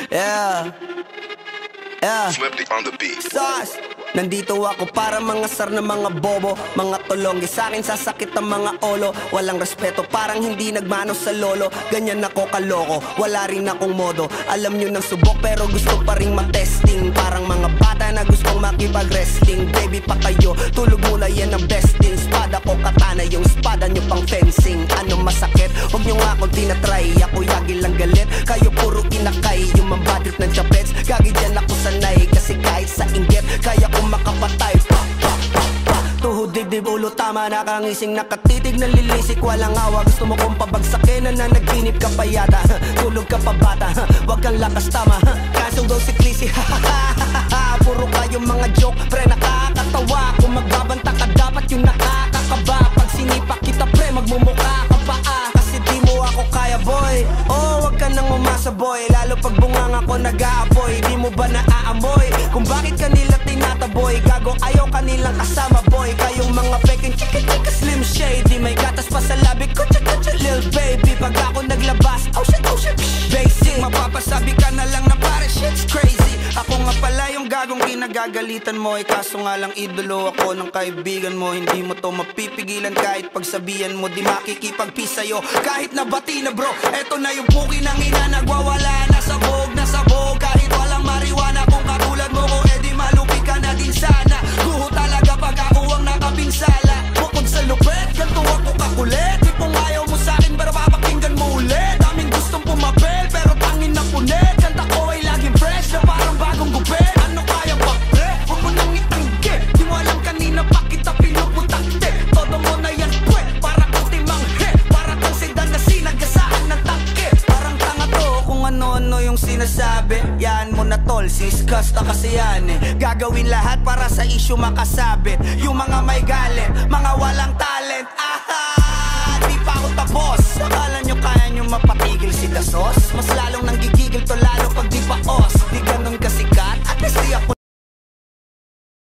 Yeah. Yeah. Flippy on the beat. Sauce. Nandito ako para mangasar ng mga bobo, mga tulonggi sa'kin sasakit ang mga olo. Walang respeto, parang hindi nagmano sa lolo. Ganyan ako kaloko, wala rin akong modo. Alam nyo ng subok pero gusto pa rin matesting. Parang mga bata na gustong makipag-wrestling. Baby pa kayo, tulog muna yan ang besting. Spada ko katana, yung spada nyo pang fencing. Ano masakit? Huwag nyo nga akong tinatry. Ako yagi lang galit, kayo puro kinakay. Yung mambadrip ng chapets, gagi dyan ako sanay. Kasi kahit sa inggit, kaya ko makapatay. Tuhod, dibdib, ulo, tama, nakangising, nakatitig, nalilisik, walang awa. Gusto mo kong pabagsakin, na nagtinip ka pa yata. Tulog ka pa bata, wag kang lakas tama. Kasong daw si Clissy, puro kayong mga joke, pre, nakakatawa. Kung magbabanta ka, dapat yung nakakakaba. Pag sinipak kita, pre, magmumukha ka pa kasi di mo ako kaya, boy. Oh, wag ka nang umasa, boy. Lalo pag bungang ako nag-aapoy. Di mo ba naaamoy kung bakit kanila tinataboy? Gago, ayaw kanilang kasama, boy. Kayong mga peking chika-chika slim shady. May gatas pa sa labi ko, chika-chika lil baby. Pag ako naglabas, oh shit, basic. Mapapasabi ka na lang na pare, shit's crazy. Ako nga pala yung gagong kinagagalitan mo. Kaso nga lang idolo ako ng kaibigan mo. Hindi mo to mapipigilan kahit pagsabihan mo. Di makikipag-peace sa'yo kahit nabati na bro. Eto na yung puki ng ina, nagwawala na sabog. Kahit walang mariwana, kung katulad mo ko, edi malupi ka na din sana. Guho talaga pag ako ang nakapinsala. Bukod sa lupet, ganito ako kakulit. Tipong ayaw mo sa'kin pero papakinggan mo ulit. Daming gustong pumapel pero tangin na punit. Kanta ko ay laging fresh na parang bagong gupit. Ano kaya ba pre? Huwag mo nang itanggi. Di mo alam kanina pa kita pinuputakte. Todo mo na yan pwe, para kang timang he. Para kang sedan na sinagasaan ng tangke. Parang tanga to kung ano-ano yung sinasabi. Yan mo na tol, sis, kasta kasi yan eh. Gagawin lahat para sa issue makasabit. Yung mga may gaya